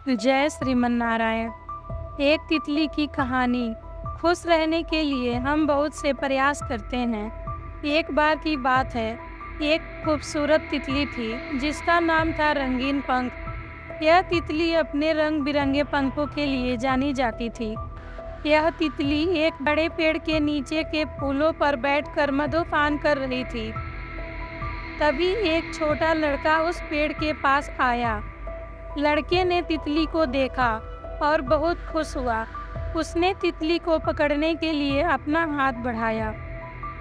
जय श्रीमन नारायण। एक तितली की कहानी। खुश रहने के लिए हम बहुत से प्रयास करते हैं। एक बार की बात है, एक खूबसूरत तितली थी जिसका नाम था रंगीन पंख। यह तितली अपने रंग बिरंगे पंखों के लिए जानी जाती थी। यह तितली एक बड़े पेड़ के नीचे के फूलों पर बैठकर मधुपान कर रही थी। तभी एक छोटा लड़का उस पेड़ के पास आया। लड़के ने तितली को देखा और बहुत खुश हुआ। उसने तितली को पकड़ने के लिए अपना हाथ बढ़ाया।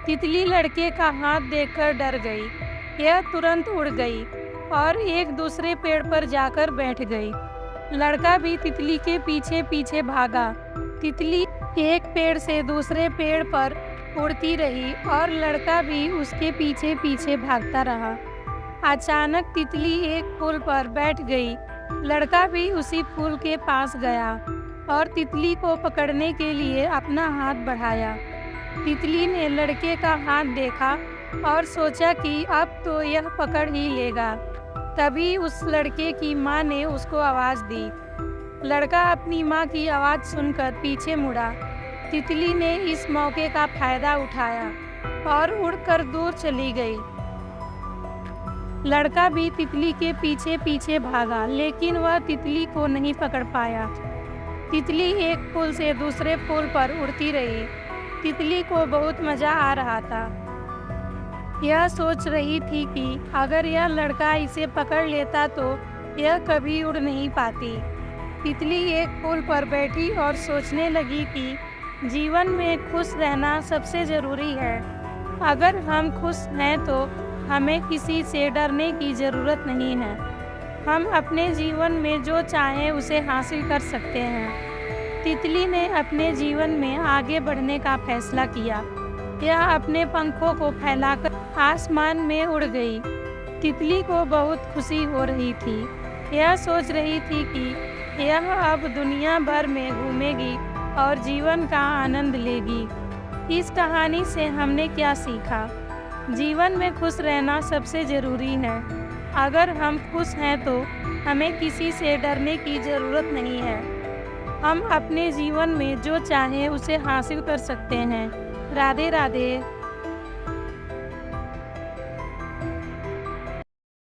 तितली लड़के का हाथ देखकर डर गई। यह तुरंत उड़ गई और एक दूसरे पेड़ पर जाकर बैठ गई। लड़का भी तितली के पीछे पीछे भागा। तितली एक पेड़ से दूसरे पेड़ पर उड़ती रही और लड़का भी उसके पीछे पीछे भागता रहा। अचानक तितली एक फूल पर बैठ गई। लड़का भी उसी फूल के पास गया और तितली को पकड़ने के लिए अपना हाथ बढ़ाया। तितली ने लड़के का हाथ देखा और सोचा कि अब तो यह पकड़ ही लेगा। तभी उस लड़के की माँ ने उसको आवाज़ दी। लड़का अपनी माँ की आवाज़ सुनकर पीछे मुड़ा। तितली ने इस मौके का फायदा उठाया और उड़कर दूर चली गई। लड़का भी तितली के पीछे पीछे भागा, लेकिन वह तितली को नहीं पकड़ पाया। तितली एक फूल से दूसरे फूल पर उड़ती रही। तितली को बहुत मज़ा आ रहा था। यह सोच रही थी कि अगर यह लड़का इसे पकड़ लेता तो यह कभी उड़ नहीं पाती। तितली एक फूल पर बैठी और सोचने लगी कि जीवन में खुश रहना सबसे ज़रूरी है। अगर हम खुश हैं तो हमें किसी से डरने की ज़रूरत नहीं है। हम अपने जीवन में जो चाहें उसे हासिल कर सकते हैं। तितली ने अपने जीवन में आगे बढ़ने का फैसला किया। यह अपने पंखों को फैलाकर आसमान में उड़ गई। तितली को बहुत खुशी हो रही थी। यह सोच रही थी कि यह अब दुनिया भर में घूमेगी और जीवन का आनंद लेगी। इस कहानी से हमने क्या सीखा? जीवन में खुश रहना सबसे ज़रूरी है। अगर हम खुश हैं तो हमें किसी से डरने की ज़रूरत नहीं है। हम अपने जीवन में जो चाहें उसे हासिल कर सकते हैं। राधे राधे।